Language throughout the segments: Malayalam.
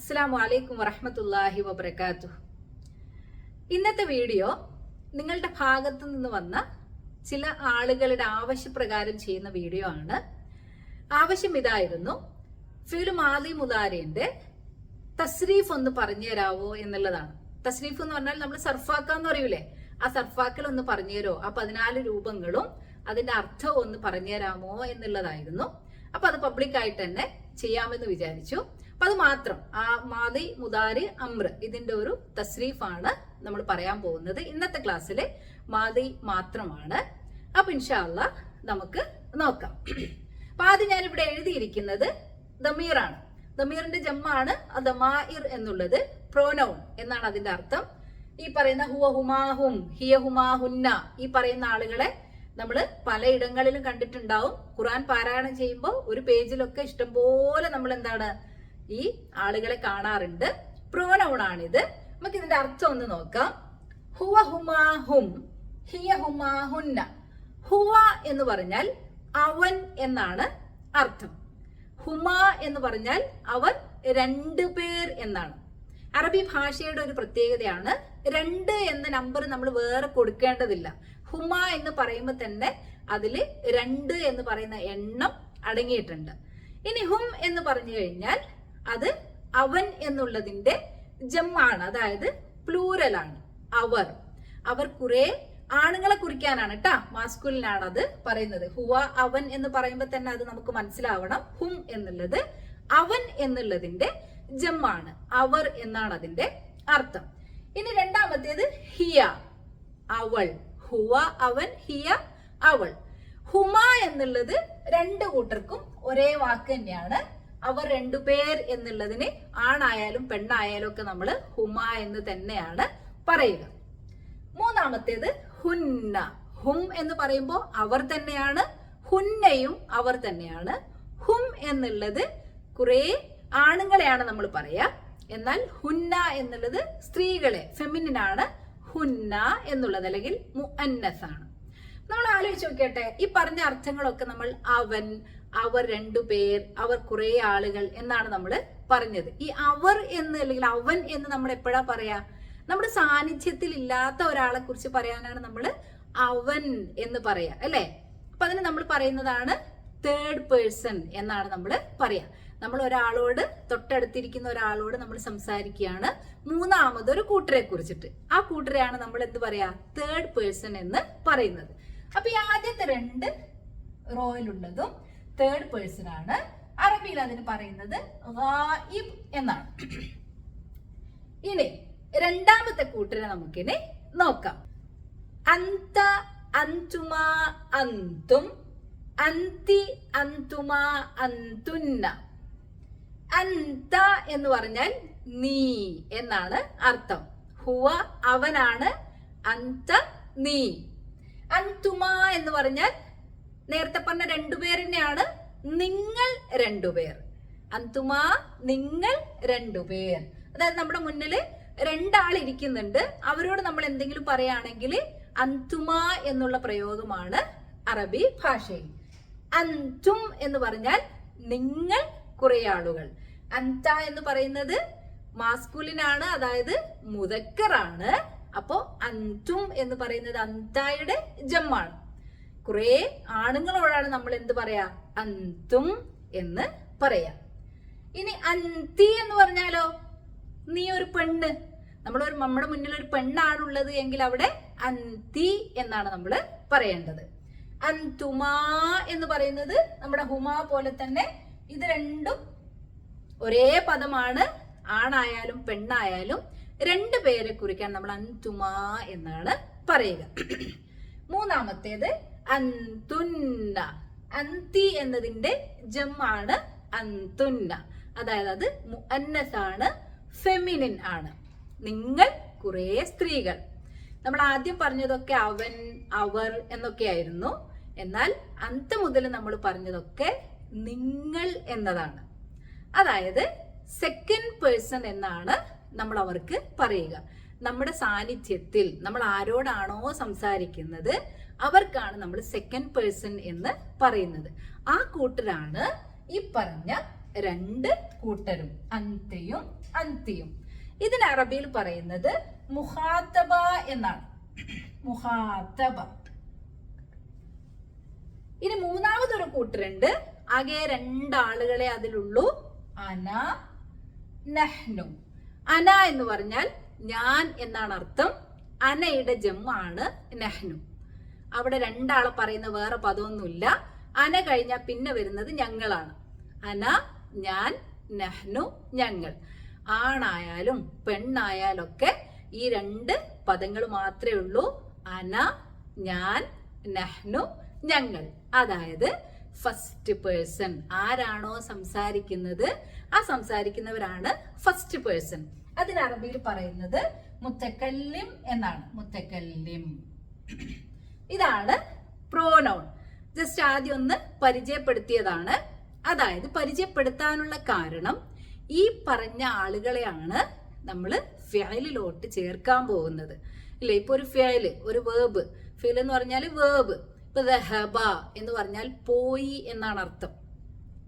അസ്സലാമു അലൈക്കും വറഹ്മത്തുള്ളാഹി വബറകാതുഹു. ഇന്നത്തെ വീഡിയോ നിങ്ങളുടെ ഭാഗത്തു നിന്ന് വന്ന ചില ആളുകളുടെ ആവശ്യപ്രകാരം ചെയ്യുന്ന വീഡിയോ ആണ്. ആവശ്യം ഇതായിരുന്നു, ഫിഉൽ മാദി മുദാരിന്റെ തസ്രീഫ് ഒന്ന് പറഞ്ഞു തരാവോ എന്നുള്ളതാണ്. തസ്രീഫ് എന്ന് പറഞ്ഞാൽ നമ്മൾ സർഫാക്കാന്ന് പറയൂലേ, ആ സർഫാക്കൽ ഒന്ന് പറഞ്ഞു തരോ, ആ 14 രൂപങ്ങളും അതിന്റെ അർത്ഥം ഒന്ന് പറഞ്ഞു തരാമോ എന്നുള്ളതായിരുന്നു. അപ്പൊ അത് പബ്ലിക്കായിട്ട് തന്നെ ചെയ്യാമെന്ന് വിചാരിച്ചു. അപ്പൊ അത് മാത്രം, ആ മാദി മുദാരി അമ്ര ഇതിന്റെ ഒരു തസ്രീഫാണ് നമ്മൾ പറയാൻ പോകുന്നത്. ഇന്നത്തെ ക്ലാസ്സിലെ മാദി മാത്രമാണ്. അപ്പൊ ഇൻഷാ അല്ലാഹ് നമുക്ക് നോക്കാം. അപ്പൊ ആദ്യം ഞാനിവിടെ എഴുതിയിരിക്കുന്നത് ദമീറാണ്. ദമീറിന്റെ ജമ്മാണ് ദമാഇർ എന്നുള്ളത്. പ്രോനൗൺ എന്നാണ് അതിന്റെ അർത്ഥം. ഈ പറയുന്ന ഹുവ ഹുമാഹും ഹിയ ഹുമാഹുന്ന ഈ പറയുന്ന ആളുകളെ നമ്മൾ പലയിടങ്ങളിലും കണ്ടിട്ടുണ്ടാവും. ഖുർആൻ പാരായണം ചെയ്യുമ്പോൾ ഒരു പേജിലൊക്കെ ഇഷ്ടംപോലെ നമ്മൾ എന്താണ് ഈ ആളുകളെ കാണാറുണ്ട്. പ്രോനൗൺ ആണിത്. നമുക്ക് ഇതിന്റെ അർത്ഥം ഒന്ന് നോക്കാം. ഹുവ ഹുമാഹും ഹിയ ഹുമാഹുന്ന. ഹുവ എന്ന് പറഞ്ഞാൽ അവൻ എന്നാണ് അർത്ഥം. ഹുമ എന്ന് പറഞ്ഞാൽ അവർ 2 പേർ എന്നാണ്. അറബി ഭാഷയുടെ ഒരു പ്രത്യേകതയാണ്, 2 എന്ന നമ്പർ നമ്മൾ വേറെ കൊടുക്കേണ്ടതില്ല. ഹുമ എന്ന് പറയുമ്പോൾ തന്നെ അതിൽ 2 എന്ന് പറയുന്ന എണ്ണം അടങ്ങിയിട്ടുണ്ട്. ഇനി ഹും എന്ന് പറഞ്ഞു കഴിഞ്ഞാൽ അത് അവൻ എന്നുള്ളതിന്റെ ജമ്മാണ്, അതായത് പ്ലൂരലാണ്. അവർ കുറെ ആണുങ്ങളെ കുറിക്കാനാണ് കേട്ടാ, മാസ്കുലിനാണ് അത് പറയുന്നത്. ഹുവ അവൻ എന്ന് പറയുമ്പോൾ തന്നെ അത് നമുക്ക് മനസ്സിലാവണം. ഹും എന്നുള്ളത് അവൻ എന്നുള്ളതിന്റെ ജമ്മാണ്, അവർ എന്നാണ് അതിന്റെ അർത്ഥം. ഇനി രണ്ടാമത്തേത് ഹിയ, അവൾ. ഹുവ അവൻ, ഹിയ അവൾ. ഹുമ എന്നുള്ളത് 2 കൂട്ടർക്കും ഒരേ വാക്ക് തന്നെയാണ്. അവർ 2 പേർ എന്നുള്ളതിന് ആണായാലും പെണ്ണായാലും ഒക്കെ നമ്മൾ ഹുമ എന്ന് തന്നെയാണ് പറയുക. മൂന്നാമത്തേത് ഹുന്ന. ഹും എന്ന് പറയുമ്പോൾ അവർ തന്നെയാണ്, ഹുന്നയും അവർ തന്നെയാണ്. ഹും എന്നുള്ളത് കുറെ ആണുങ്ങളെയാണ് നമ്മൾ പറയാ, എന്നാൽ ഹുന്ന എന്നുള്ളത് സ്ത്രീകളെ, ഫെമിനിനാണ് ഹുന്ന എന്നുള്ളത്, അല്ലെങ്കിൽ മുഅന്നസ് ആണ്. നമ്മൾ ആലോചിച്ച് നോക്കിയട്ടെ, ഈ പറഞ്ഞ അർത്ഥങ്ങളൊക്കെ നമ്മൾ അവൻ, അവർ 2 പേർ, അവർ കുറെ ആളുകൾ എന്നാണ് നമ്മൾ പറഞ്ഞത്. ഈ അവർ എന്ന് അല്ലെങ്കിൽ അവൻ എന്ന് നമ്മൾ എപ്പോഴാ പറയാ? നമ്മുടെ സാന്നിധ്യത്തിൽ ഇല്ലാത്ത ഒരാളെ കുറിച്ച് പറയാനാണ് നമ്മൾ അവൻ എന്ന് പറയാ, അല്ലെ? അപ്പൊ അതിന് നമ്മൾ പറയുന്നതാണ് തേർഡ് പേഴ്സൺ എന്നാണ് നമ്മൾ പറയാ. നമ്മൾ ഒരാളോട്, തൊട്ടടുത്തിരിക്കുന്ന ഒരാളോട് നമ്മൾ സംസാരിക്കുകയാണ് മൂന്നാമതൊരു കൂട്ടരെ കുറിച്ചിട്ട്. ആ കൂട്ടരെയാണ് നമ്മൾ എന്ത് പറയാ? തേർഡ് പേഴ്സൺ എന്ന് പറയുന്നത്. അപ്പൊ ഈ ആദ്യത്തെ 2 റോയിലുള്ളതും തേർഡ് പേഴ്സൺ ആണ്. അറബിയിൽ അതിന് പറയുന്നത് ഗായിബ് എന്നാണ്. ഇനി രണ്ടാമത്തെ കൂട്ടരെ നമുക്കിനി നോക്കാം. അന്ത അന്തുമ അന്തും അന്തി അന്തുമ അന്തുന്ന. അന്ത എന്ന് പറഞ്ഞാൽ നീ എന്നാണ് അർത്ഥം. ഹുവ അവനാണ്, അന്ത നീ. അന്തുമ എന്ന് പറഞ്ഞാൽ നേരത്തെ പറഞ്ഞ 2 പേർ തന്നെയാണ്, നിങ്ങൾ 2 പേർ. അന്തുമ നിങ്ങൾ 2 പേർ. അതായത് നമ്മുടെ മുന്നിൽ 2 ആൾ ഇരിക്കുന്നുണ്ട്, അവരോട് നമ്മൾ എന്തെങ്കിലും പറയുകയാണെങ്കിൽ അന്തുമ എന്നുള്ള പ്രയോഗമാണ് അറബി ഭാഷയിൽ. അന്തും എന്ന് പറഞ്ഞാൽ നിങ്ങൾ കുറെ ആളുകൾ. അന്ത എന്ന് പറയുന്നത് മാസ്കുലിനാണ്, അതായത് മുദക്കറാണ്. അപ്പോ അന്തും എന്ന് പറയുന്നത് അന്തായുടെ ജമ്മാണ്. കുറെ ആണുങ്ങളോടാണ് നമ്മൾ എന്ത് പറയാ? അന്തും എന്ന് പറയാ. ഇനി അന്തി എന്ന് പറഞ്ഞാലോ, നീ ഒരു പെണ്ണ്. നമ്മുടെ മുന്നിൽ ഒരു പെണ്ണാണുള്ളത് എങ്കിൽ അവിടെ അന്തി എന്നാണ് നമ്മൾ പറയേണ്ടത്. അന്തുമ എന്ന് പറയുന്നത് നമ്മുടെ ഹുമ പോലെ തന്നെ ഇത് 2 ഒരേ പദമാണ്. ആണായാലും പെണ്ണായാലും 2 പേരെ കുറിക്കാൻ നമ്മൾ അന്തുമ എന്നാണ് പറയുക. മൂന്നാമത്തേത് അന്തുന്ന. അന്തി എന്നതിന്റെ ജമ്മാണ് അന്തുന്ന, അതായത് അത് മുഅന്നസ് ആണ്, ഫെമിനിൻ ആണ്. നിങ്ങൾ കുറെ സ്ത്രീകൾ. നമ്മൾ ആദ്യം പറഞ്ഞതൊക്കെ അവൻ, അവർ എന്നൊക്കെ ആയിരുന്നു. എന്നാൽ അന്ത മുതൽ നമ്മൾ പറഞ്ഞതൊക്കെ നിങ്ങൾ എന്നതാണ്. അതായത് സെക്കൻഡ് പേഴ്സൺ എന്നാണ് നമ്മൾ അവർക്ക് പറയുക. നമ്മുടെ സാന്നിധ്യത്തിൽ നമ്മൾ ആരോടാണോ സംസാരിക്കുന്നത് അവർക്കാണ് നമ്മൾ സെക്കൻഡ് പേഴ്സൺ എന്ന് പറയുന്നത്. ആ കൂട്ടരാണ് ഈ പറഞ്ഞ രണ്ട് കൂട്ടരും, അന്തയും അന്തിയും. ഇതിന് അറബിയിൽ പറയുന്നത് മുഖാത്തബ എന്നാണ്. മുഖാത്തബ. ഇനി മൂന്നാമതൊരു കൂട്ടരുണ്ട്. ആകെ രണ്ടാളുകളെ അതിലുള്ളൂ. അന, നഹ്നു. അന എന്ന് പറഞ്ഞാൽ ഞാൻ എന്നാണ് അർത്ഥം. അനയുടെ ജമ്മാണ് നഹ്നു. അവിടെ രണ്ടാളെ പറയുന്ന വേറെ പദമൊന്നുമില്ല. അന കഴിഞ്ഞാൽ പിന്നെ വരുന്നത് ഞങ്ങളാണ്. അന ഞാൻ, നഹ്നു ഞങ്ങൾ. ആണായാലും പെണ്ണായാലും ഒക്കെ ഈ രണ്ട് പദങ്ങൾ മാത്രമേ ഉള്ളൂ. അന ഞാൻ, നഹ്നു ഞങ്ങൾ. അതായത് ഫസ്റ്റ് പേഴ്സൺ ആരാണോ സംസാരിക്കുന്നത് ആ സംസാരിക്കുന്നവരാണ് ഫസ്റ്റ് പേഴ്സൺ. അതിന് അറബിയിൽ പറയുന്നത് മുത്തക്കല്ലിം എന്നാണ്. മുത്തക്കല്ലിം. ഇതാണ് പ്രോനൗൺ. ജസ്റ്റ് ആദ്യം ഒന്ന് പരിചയപ്പെടുത്തിയതാണ്. അതായത് പരിചയപ്പെടുത്താനുള്ള കാരണം ഈ പറഞ്ഞ ആളുകളെയാണ് നമ്മൾ ഫിഅലിലോട്ട് ചേർക്കാൻ പോകുന്നത്. ഇല്ലേ, ഇപ്പൊ ഒരു ഫിഅല്, ഒരു വേർബ്. ഫിഅൽ എന്ന് പറഞ്ഞാൽ വേർബ്. ഇപ്പൊ ദഹബ എന്ന് പറഞ്ഞാൽ പോയി എന്നാണ് അർത്ഥം.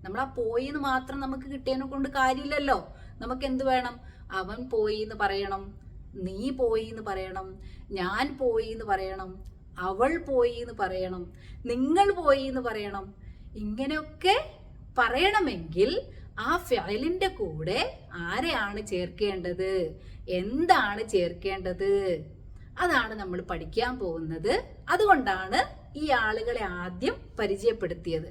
നമ്മൾ ആ പോയി എന്ന് മാത്രം നമുക്ക് കിട്ടിയതിനെ കൊണ്ട് കാര്യമില്ലല്ലോ. നമുക്ക് എന്ത് വേണം? അവൻ പോയി എന്ന് പറയണം, നീ പോയി എന്ന് പറയണം, ഞാൻ പോയി എന്ന് പറയണം, അവൾ പോയി എന്ന് പറയണം, നിങ്ങൾ പോയി എന്ന് പറയണം. ഇങ്ങനെയൊക്കെ പറയണമെങ്കിൽ ആ ഫിഅലിന്റെ കൂടെ ആരെയാണ് ചേർക്കേണ്ടത്, എന്താണ് ചേർക്കേണ്ടത്, അതാണ് നമ്മൾ പഠിക്കാൻ പോകുന്നത്. അതുകൊണ്ടാണ് ഈ ആളുകളെ ആദ്യം പരിചയപ്പെടുത്തിയത്.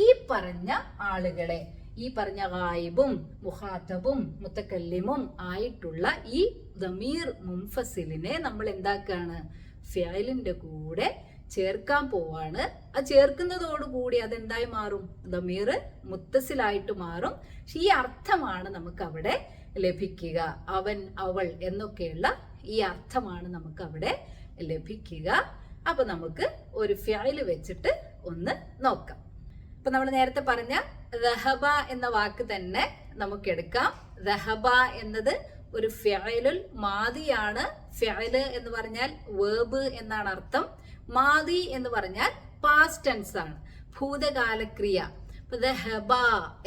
ഈ പറഞ്ഞ ആളുകളെ, ഈ പറഞ്ഞ ഗായിബും മുഖാത്തബും മുത്തക്കല്ലിമും ആയിട്ടുള്ള ഈ ദമീർ മുൻഫസിലിനെ നമ്മൾ എന്താക്കാണ്? ഫിഅലിന്റെ കൂടെ ചേർക്കാൻ പോവാണ്. അത് ചേർക്കുന്നതോടുകൂടി അതെന്തായി മാറും? ദമീർ മുത്തസിലായിട്ട് മാറും. പക്ഷെ ഈ അർത്ഥമാണ് നമുക്ക് അവിടെ ലഭിക്കുക. അവൻ, അവൾ എന്നൊക്കെയുള്ള ഈ അർത്ഥമാണ് നമുക്ക് അവിടെ ലഭിക്കുക. അപ്പൊ നമുക്ക് ഒരു ഫിഅല് വെച്ചിട്ട് ഒന്ന് നോക്കാം. അപ്പൊ നമ്മൾ നേരത്തെ പറഞ്ഞ ദഹബ എന്ന വാക്ക് തന്നെ നമുക്ക് എടുക്കാം. ദഹബ എന്നത് ഒരു ഫിഅലുൽ മാദിയാണ്. ഫിഅല് എന്ന് പറഞ്ഞാൽ വേർബ് എന്നാണ് അർത്ഥം. മാദി എന്ന് പറഞ്ഞാൽ പാസ്റ്റ് ടെൻസ് ആണ്, ഭൂതകാലക്രിയ. ദഹബ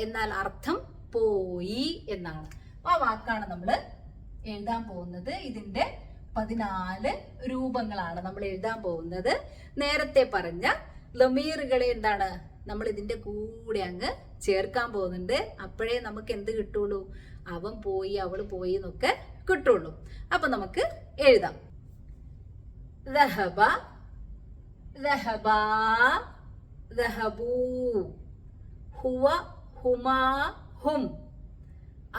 എന്നാൽ അർത്ഥം പോയി എന്നാണ്. ആ വാക്കാണ് നമ്മൾ എഴുതാൻ പോകുന്നത്. ഇതിന്റെ 14 രൂപങ്ങളാണ് നമ്മൾ എഴുതാൻ പോകുന്നത്. നേരത്തെ പറഞ്ഞ ലമീറുകളെ എന്താണ് നമ്മൾ ഇതിന്റെ കൂടെ അങ്ങ് ചേർക്കാൻ പോകുന്നുണ്ട്. അപ്പോഴേ നമുക്ക് എന്ത് കിട്ടുള്ളൂ? അവൻ പോയി, അവൾ പോയി എന്നൊക്കെ കിട്ടുള്ളൂ. അപ്പൊ നമുക്ക് എഴുതാം. ദഹബ, ദഹബ, ദഹബൂ, ഹുവ, ഹുമാ, ഹും.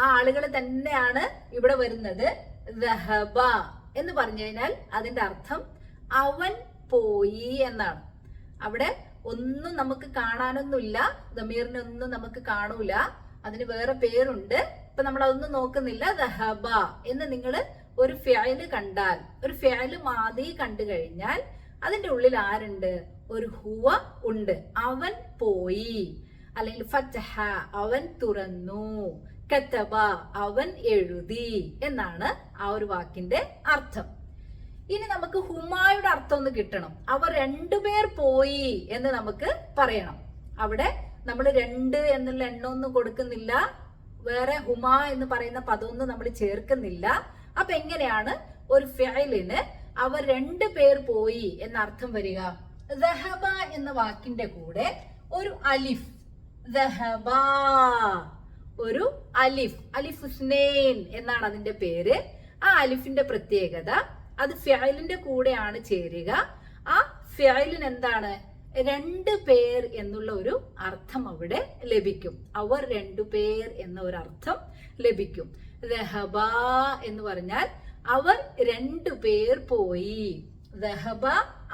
ആ ആളുകൾ തന്നെയാണ് ഇവിടെ വരുന്നത്. ദഹബ എന്ന് പറഞ്ഞു കഴിഞ്ഞാൽ അതിന്റെ അർത്ഥം അവൻ പോയി എന്നാണ്. അവിടെ ഒന്നും നമുക്ക് കാണാനൊന്നുമില്ല. ദമീറിനൊന്നും നമുക്ക് കാണൂല. അതിന് വേറെ പേരുണ്ട്. ഇപ്പൊ നമ്മൾ അതൊന്നും നോക്കുന്നില്ല. ദഹബ എന്ന് നിങ്ങൾ ഒരു ഫിഅല് കണ്ടാൽ, ഒരു ഫിഅല് മാദി കണ്ടു കഴിഞ്ഞാൽ അതിന്റെ ഉള്ളിൽ ആരുണ്ട്? ഒരു ഹുവ ഉണ്ട്. അവൻ പോയി. അല്ലെങ്കിൽ ഫതഹ അവൻ തുറന്നു, കതബ അവൻ എഴുതി എന്നാണ് ആ ഒരു വാക്കിന്റെ അർത്ഥം. ഇനി നമുക്ക് ഹുമായുടെ അർത്ഥം ഒന്ന് കിട്ടണം. അവർ രണ്ടുപേർ പോയി എന്ന് നമുക്ക് പറയണം. അവിടെ നമ്മൾ രണ്ട് എന്നുള്ള എണ്ണമൊന്നും കൊടുക്കുന്നില്ല. വേറെ ഹുമ എന്ന് പറയുന്ന പദമൊന്നും നമ്മൾ ചേർക്കുന്നില്ല. അപ്പൊ എങ്ങനെയാണ് ഒരു ഫിഅലിന് അവർ രണ്ടുപേർ പോയി എന്ന അർത്ഥം വരിക? ദഹബ എന്ന വാക്കിന്റെ കൂടെ ഒരു അലിഫ്, ദഹബ, ഒരു അലിഫ്, അലിഫ് ഹുസ്നൈൻ എന്നാണ് അതിന്റെ പേര്. ആ അലിഫിന്റെ പ്രത്യേകത അത് ഫിഅലിന്റെ കൂടെയാണ് ചേരുക. ആ ഫിഅലിന് എന്താണ്? രണ്ടു പേർ എന്നുള്ള ഒരു അർത്ഥം അവിടെ ലഭിക്കും. അവർ രണ്ടുപേർ എന്ന ഒരു അർത്ഥം ലഭിക്കും. ദഹബ എന്ന് പറഞ്ഞാൽ അവർ രണ്ടുപേർ പോയി. ദഹബ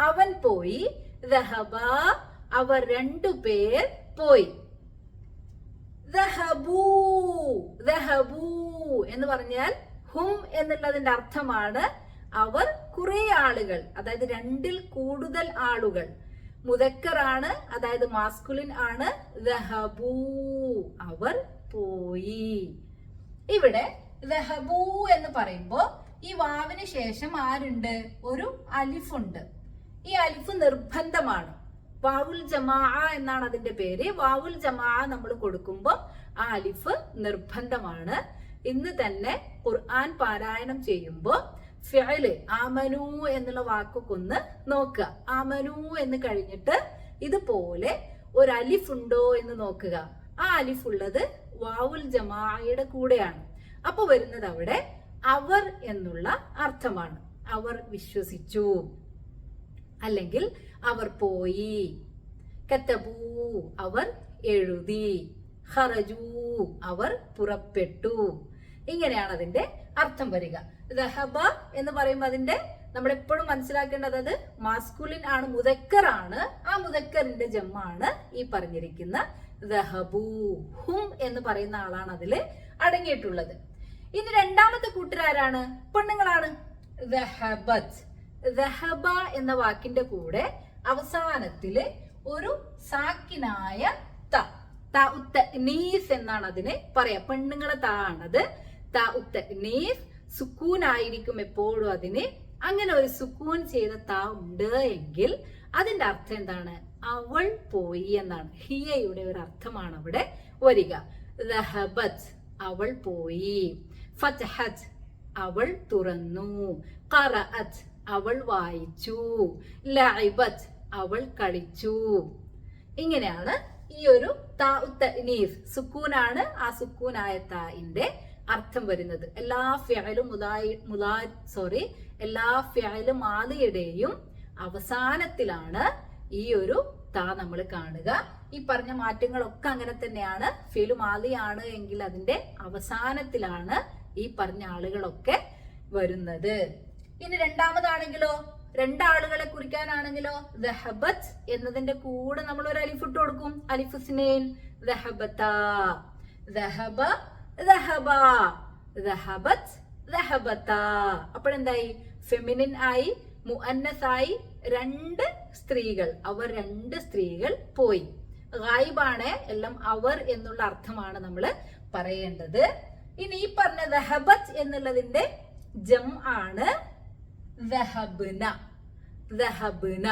അവൻ പോയി. ദഹബ അവർ രണ്ടുപേർ പോയി. ദഹബൂ, ദഹബൂ എന്ന് പറഞ്ഞാൽ ഹും എന്നുള്ളതിന്റെ അർത്ഥമാണ് അവർ കുറെ ആളുകൾ, അതായത് രണ്ടിൽ കൂടുതൽ ആളുകൾ. മുദക്കറാണ്, അതായത് മാസ്കുലിൻ ആണ്. ദഹബൂ അവർ പോയി. ഇവിടെ ദഹബൂ എന്ന് പറയുമ്പോ ഈ വാവിന് ശേഷം ആരുണ്ട്? ഒരു അലിഫുണ്ട്. ഈ അലിഫ് നിർബന്ധമാണ്. വാവുൽ ജമാ എന്നാണ് അതിന്റെ പേര്. വാവുൽ ജമാ നമ്മൾ കൊടുക്കുമ്പോൾ ആ അലിഫ് നിർബന്ധമാണ്. ഇന്ന് തന്നെ ഖുർആൻ പാരായണം ചെയ്യുമ്പോൾ ഫിഅല് ആമനു എന്നുള്ള വാക്കൊക്കെ ഒന്ന് നോക്കുക. ആമനു എന്ന് കഴിഞ്ഞിട്ട് ഇതുപോലെ ഒരു അലിഫ് ഉണ്ടോ എന്ന് നോക്കുക. ആ അലിഫ് ഉള്ളത് വാവുൽ ജമാഅയുടെ കൂടെയാണ്. അപ്പൊ വരുന്നത് അവിടെ അവർ എന്നുള്ള അർത്ഥമാണ്. അവർ വിശ്വസിച്ചു, അല്ലെങ്കിൽ അവർ പോയി. കതബൂ അവർ എഴുതി, ഖറജൂ അവർ പുറപ്പെട്ടു. ഇങ്ങനെയാണ് അതിന്റെ അർത്ഥം വരിക. ദഹബ എന്ന് പറയുമ്പോൾ അതിന്റെ നമ്മൾ എപ്പോഴും മനസ്സിലാക്കേണ്ടത് അത് മാസ്കുലിൻ ആണ്, മുദക്കർ ആണ്. ആ മുദക്കറിന്റെ ജമ്മാണ് ഈ പറഞ്ഞിരിക്കുന്ന ദഹബൂ. ഹും എന്ന് പറയുന്ന ആളാണ് അതില് അടങ്ങിയിട്ടുള്ളത്. ഇനി രണ്ടാമത്തെ കൂട്ടരാരാണ്? പെണ്ണുങ്ങളാണ്. ദഹബത്. ദഹബ എന്ന വാക്കിന്റെ കൂടെ അവസാനത്തില് ഒരു സാക്കിനായ തഅ്നീസ് എന്നാണ് അതിന് പറയാ. പെണ്ണുങ്ങളെ താ ആണത്. തഅ്നീസ് സുക്കൂൻ ആയിരിക്കും എപ്പോഴും അതിന്. അങ്ങനെ ഒരു സുക്കൂൻ ചെയ്ത താ ഉണ്ട് എങ്കിൽ അതിന്റെ അർത്ഥം എന്താണ്? അവൾ പോയി എന്നാണ്. ഹിയയുടെ ഒരു അർത്ഥമാണ് അവിടെ വരിക. ദഹബത് അവൾ പോയി. ഫതഹത് അവൾ തുറന്നു. ഖറഅത് അവൾ വായിച്ചു. ലഇബത് അവൾ കളിച്ചു. ഇങ്ങനെയാണ് ഈ ഒരു തഅ്നീസ് സുക്കൂനാണ്. ആ സുക്കൂനായ താഇന്റെ അർത്ഥം വരുന്നത്. എല്ലാ ഫിഅലും മാദിയുടെയും അവസാനത്തിലാണ് ഈ ഒരു താ നമ്മൾ കാണുക. ഈ പറഞ്ഞ മാറ്റങ്ങളൊക്കെ അങ്ങനെ തന്നെയാണ്. ഫിഅലു മാദിയാണ് എങ്കിൽ അതിന്റെ അവസാനത്തിലാണ് ഈ പറഞ്ഞ ആളുകളൊക്കെ വരുന്നത്. ഇനി രണ്ടാമതാണെങ്കിലോ, രണ്ടാളുകളെ കുറിക്കാനാണെങ്കിലോ ദഹബത് എന്നതിന്റെ കൂടെ നമ്മൾ ഒരു അലിഫ് ഇട്ട് കൊടുക്കും. അലിഫ് സ്നൈൻ. ദഹബതാ, ദഹബ, ദഹബ, ദഹബത്, ദഹബതാ. അപ്പോഴെന്തായി? ഫെമിനിൻ ആയി, മുഅന്നസ് ആയി. രണ്ട് സ്ത്രീകൾ, അവർ രണ്ട് സ്ത്രീകൾ പോയി. ഗായിബാണ്. എല്ലാം അവർ എന്നുള്ള അർത്ഥമാണ് നമ്മൾ പറയേണ്ടത്. ഇനി ഈ പറഞ്ഞ ദഹബത് എന്നുള്ളതിന്റെ ജം ആണ് ദഹബ്ന. ദഹബ്ന,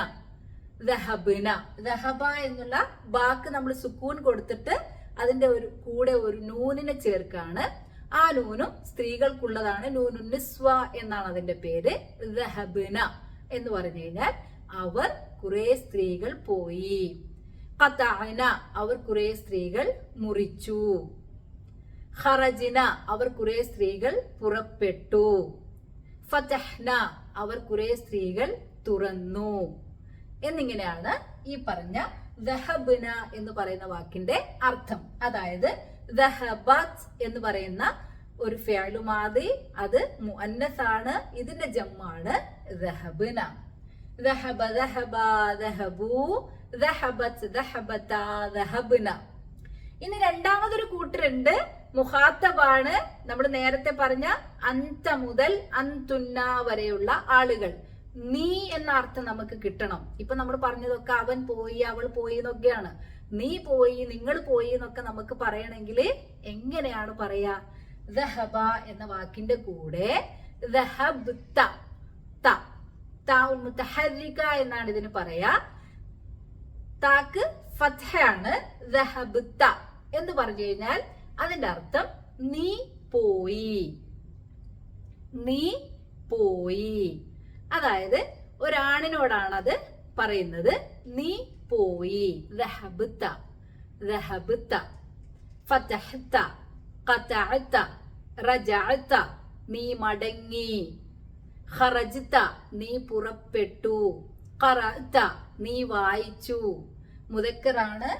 ദഹബ്ന. ദഹബ എന്നുള്ള വാക്ക് നമ്മൾ സുക്കൂൻ കൊടുത്തിട്ട് അതിന്റെ ഒരു കൂടെ ഒരു നൂനിനെ ചേർക്കാണ്. ആ നൂനും സ്ത്രീകൾക്കുള്ളതാണ്. നൂനുൻ നിസ്വ എന്നാണ് അതിന്റെ പേര്. ദഹബ്ന എന്ന് പറഞ്ഞു കഴിഞ്ഞാൽ അവർ കുറെ സ്ത്രീകൾ പോയി. ഖതഅന അവർ കുറെ സ്ത്രീകൾ മുറിച്ചു. ഖറജ്ന അവർ കുറെ സ്ത്രീകൾ പുറപ്പെട്ടു. ഫതഹ്ന അവർ കുറെ സ്ത്രീകൾ തുറന്നു. എന്നിങ്ങനെയാണ് ഈ പറഞ്ഞ ദഹബ്ന എന്ന് പറയുന്ന വാക്കിന്റെ അർത്ഥം. അതായത് ദഹബത് എന്ന് പറയുന്ന ഒരു ഫിഅലു മാദി, അത് മുഅന്നസ് ആണ്. ഇതിന്റെ ജമ്മാണ് ദഹബ്ന. ദഹബ, ദഹബ, ദഹബൂ, ദഹബത്, ദഹബതാ, ദഹബ്ന. ഇനി രണ്ടാമതൊരു കൂട്ടരുണ്ട്. മുഖാത്തബാണ്. നമ്മൾ നേരത്തെ പറഞ്ഞ അന്ത മുതൽ അന്തുന്ന വരെയുള്ള ആളുകൾ. നീ എന്ന അർത്ഥം നമുക്ക് കിട്ടണം. ഇപ്പൊ നമ്മൾ പറഞ്ഞതൊക്കെ അവൻ പോയി, അവൾ പോയി എന്നൊക്കെയാണ്. നീ പോയി, നിങ്ങൾ പോയി എന്നൊക്കെ നമുക്ക് പറയണമെങ്കിൽ എങ്ങനെയാണ് പറയാ? ദഹബ എന്ന വാക്കിന്റെ കൂടെ ദഹബ്ത, താഉൽ മുതഹർരിക എന്നാണ് ഇതിന് പറയാ. താക്ക് ഫത്ഹയാണ്. ദഹബ്ത എന്ന് പറഞ്ഞു കഴിഞ്ഞാൽ അതിന്റെ അർത്ഥം നീ പോയി, നീ പോയി. അതായത് ഒരാണിനോടാണ് അത് പറയുന്നത്. നീ പോയി. ദഹബ്ത, ദഹബ്ത. ഫതഹ്ത, ഖതഅത, റജഅത നീ മടങ്ങി. ഖറജ്ത നീ പുറപ്പെട്ടു. ഖറഅത നീ വായിച്ചു. മുദക്കറാണ്.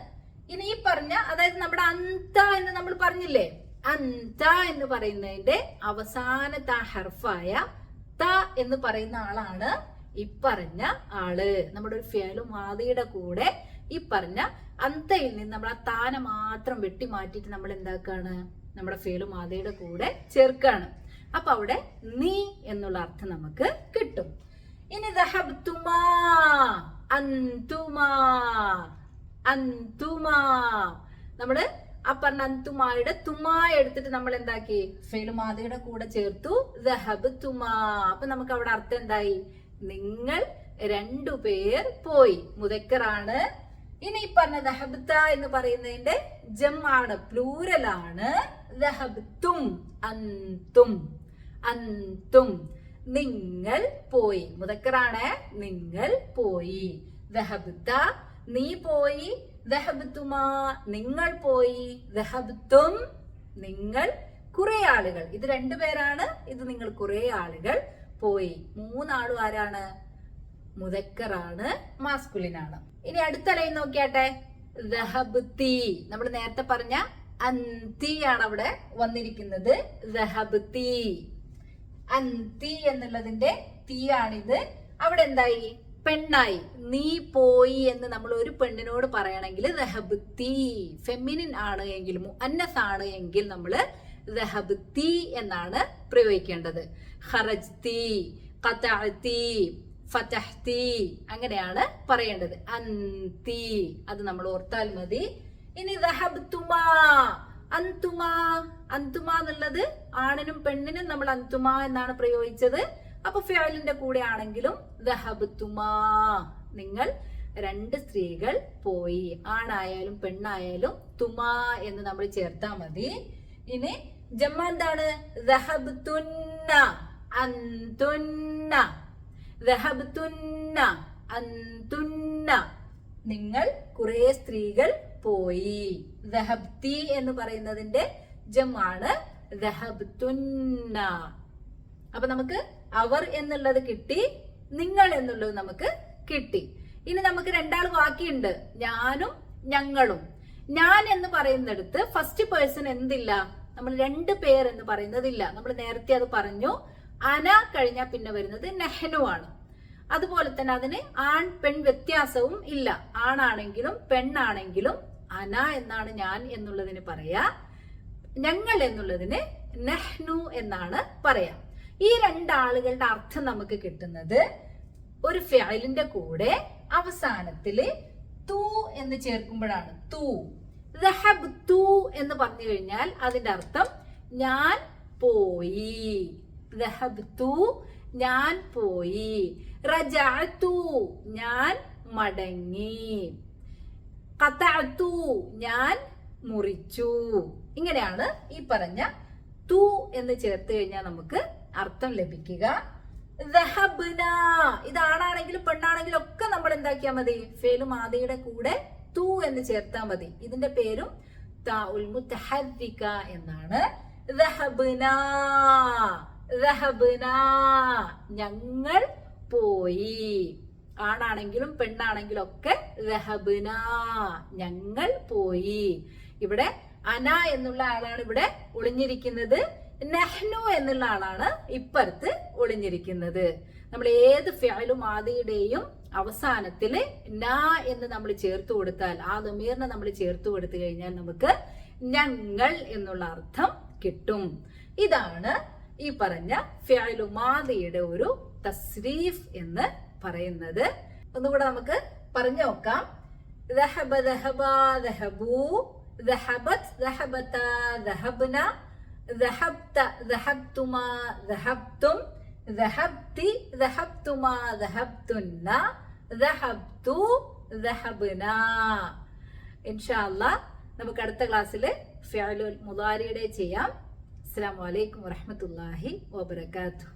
ഇനി ഈ പറഞ്ഞ, അതായത് നമ്മുടെ അന്ത എന്ന് നമ്മൾ പറഞ്ഞില്ലേ, അന്ത എന്ന് പറയുന്നതിന്റെ അവസാനത്തെ ഹർഫായ ത എന്ന് പറയുന്ന ആളാണ് ഈ പറഞ്ഞ ആള്. നമ്മുടെ ഒരു ഫിഅലു മാദിയുടെ കൂടെ ഈ പറഞ്ഞ അന്തയിൽ നിന്ന് നമ്മൾ ആ താന മാത്രം വെട്ടി മാറ്റിയിട്ട് നമ്മൾ എന്താക്കാണ്? നമ്മുടെ ഫിഅലു മാദിയുടെ കൂടെ ചേർക്കാണ്. അപ്പൊ അവിടെ നീ എന്നുള്ള അർത്ഥം നമുക്ക് കിട്ടും. ഇനി ദഹബ്തുമാ, അന്തുമാ, അന്തുമാ. നമ്മള് ആ പറഞ്ഞ അന്തുമായുടെ തുമാ എടുത്തിട്ട് നമ്മൾ എന്താക്കി? ഫിഅലു മാദിയുടെ കൂടെ ചേർത്തു. ദഹബ്തുമാ. അപ്പൊ നമുക്ക് അവിടെ അർത്ഥം എന്തായി? നിങ്ങൾ രണ്ടുപേർ പോയി, മുദക്കറാണ്. ഇനി പറഞ്ഞ ദഹബ്ത എന്ന് പറയുന്നതിന്റെ ജമാണ്, പ്ലൂരൽ ആണ്. ദഹബ്തും, അന്തും, അന്തും, നിങ്ങൾ പോയി. മുദക്കറാണ്, നിങ്ങൾ പോയി. ദഹബ്ത, നീ പോയി. ദഹബ്തുമാ, നിങ്ങൾ പോയി. ദഹബ്തും, നിങ്ങൾ കുറെ ആളുകൾ. ഇത് രണ്ടുപേരാണ്, ഇത് നിങ്ങൾ കുറെ ആളുകൾ പോയി. മൂന്നാളും ആരാണ്? മുദക്കറാണ്, മാസ്കുലിൻ ആണ്. ഇനി അടുത്ത ലൈൻ നോക്കിയാട്ടെ. ദഹബ്തി, നമ്മൾ നേരത്തെ പറഞ്ഞ അന്തി ആണ് അവിടെ വന്നിരിക്കുന്നത്. ദഹബ്തി, അന്തി എന്നുള്ളതിന്റെ തീ ആണിത്. അവിടെ എന്തായി? പെണ്ണായി. നീ പോയി എന്ന് നമ്മൾ ഒരു പെണ്ണിനോട് പറയണമെങ്കിൽ ദഹബ്തി, ഫെമിനിൻ ആണ് എങ്കിൽ, മുഅന്നസ് ആണ് എങ്കിൽ നമ്മൾ ദഹബ്തി എന്നാണ് പ്രയോഗിക്കേണ്ടത്. ഖറജ്തി, ഖതഅതി, ഫതഹ്തി, അങ്ങനെയാണ് പറയേണ്ടത്. അന്തി, അത് നമ്മൾ ഓർത്താൽ മതി. ഇനി ദഹബ്തുമാ, അന്തുമാ, അന്തുമാ എന്നുള്ളത് ആണിനും പെണ്ണിനും നമ്മൾ അന്തുമാ എന്നാണ് പ്രയോഗിച്ചത്. അപ്പൊ ഫിഅലിന്റെ കൂടെ ആണെങ്കിലും ദഹബ്തുമാ, നിങ്ങൾ രണ്ട് സ്ത്രീകൾ പോയി. ആണായാലും പെണ്ണായാലും തുമാ എന്ന് നമ്മൾ ചേർത്താൽ മതി. ഇനി ജമ്മ എന്താണ്? ദഹബ്തുന്ന, അന്തുന്ന, ദഹബ്തുന്ന, അന്തുന്ന, നിങ്ങൾ കുറെ സ്ത്രീകൾ പോയി. ദഹബ്തി എന്ന് പറയുന്നതിന്റെ ജമാണ് ദഹബ്തുന്ന. അപ്പൊ നമുക്ക് അവർ എന്നുള്ളത് കിട്ടി, നിങ്ങൾ എന്നുള്ളത് നമുക്ക് കിട്ടി. ഇനി നമുക്ക് രണ്ടാൾ ബാക്കിയുണ്ട്, ഞാനും ഞങ്ങളും. ഞാൻ എന്ന് പറയുന്നിടത്ത് ഫസ്റ്റ് പേഴ്സൺ എന്തില്ല? നമ്മൾ രണ്ട് പേർ എന്ന് പറയുന്നതില്ല. നമ്മൾ നേരത്തെ അത് പറഞ്ഞു. അന കഴിഞ്ഞാൽ പിന്നെ വരുന്നത് നെഹ്നു ആണ്. അതുപോലെ തന്നെ അതിന് ആൺ പെൺ വ്യത്യാസവും ഇല്ല. ആണാണെങ്കിലും പെണ്ണാണെങ്കിലും അന എന്നാണ് ഞാൻ എന്നുള്ളതിന് പറയാ, ഞങ്ങൾ എന്നുള്ളതിന് നെഹ്നു എന്നാണ് പറയാ. ഈ രണ്ടാളുകളുടെ അർത്ഥം നമുക്ക് കിട്ടുന്നത് ഒരു ഫിഅലിന്റെ കൂടെ അവസാനത്തില് തു എന്ന് ചേർക്കുമ്പോഴാണ്. തു, ദഹബ്തു എന്ന് പറഞ്ഞു കഴിഞ്ഞാൽ അതിന്റെ അർത്ഥം ഞാൻ പോയി. ദഹബ്തു, ഞാൻ പോയി. റജഅതു, ഞാൻ മടങ്ങി. ഖതഅതു, ഞാൻ മുറിച്ചു. ഇങ്ങനെയാണ് ഈ പറഞ്ഞ തു എന്ന് ചേർത്ത് കഴിഞ്ഞാൽ നമുക്ക് അർത്ഥം ലഭിക്കുക. ദഹബ്ന, ഇതാണാണെങ്കിലും പെണ്ണാണെങ്കിലും ഒക്കെ നമ്മൾ എന്താക്കിയാൽ മതി? ഫേലു മാദിയുടെ കൂടെ തു എന്ന് ചേർത്താൽ മതി. ഇതിന്റെ പേരും താഉൽ മുതഹർരിക എന്നാണ്. ദഹബ്ന, ദഹബ്ന, ഞങ്ങൾ പോയി. ആണാണെങ്കിലും പെണ്ണാണെങ്കിലും ഒക്കെ ദഹബ്ന, ഞങ്ങൾ പോയി. ഇവിടെ അന എന്നുള്ള ആളാണ് ഇവിടെ ഒളിഞ്ഞിരിക്കുന്നത്. നഹ്നു എന്നുള്ള ആളാണ് ഇപ്പുറത്ത് ഒളിഞ്ഞിരിക്കുന്നത്. നമ്മൾ ഏത് ഫിഅലും ആദിയുടെയും അവസാനത്തില് നാ എന്ന് നമ്മൾ ചേർത്ത് കൊടുത്താൽ, ആ ദമീറിനെ നമ്മൾ ചേർത്ത് കൊടുത്തു കഴിഞ്ഞാൽ നമുക്ക് ഞങ്ങൾ എന്നുള്ള അർത്ഥം കിട്ടും. ഇതാണ് ഈ പറഞ്ഞ ഫിഅലു മാദിയുടെ ഒരു തസ്രീഫ് എന്ന് പറയുന്നത്. ഒന്നുകൂടെ നമുക്ക് പറഞ്ഞു നോക്കാം. ദഹബ, ദഹബ, ദഹബു, ദഹബത്, ദഹബത, ദഹബ്ന, ദഹബ്ത, ദഹബ്തുമാ, ദഹബ്തും, ദഹബ്തി, ദഹബ്തുമാ, ദഹബ്തുന്ന, ദഹബ്തു, ദഹബ്ന. ഇൻഷാ അല്ലാഹ് നമുക്ക് അടുത്ത ക്ലാസ്സിൽ ഫിഅലുൽ മുദാരിയുടെ ചെയ്യാം. അസ്സലാമു അലൈക്കും വറഹ്മത്തുള്ളാഹി വബറകാതുഹു.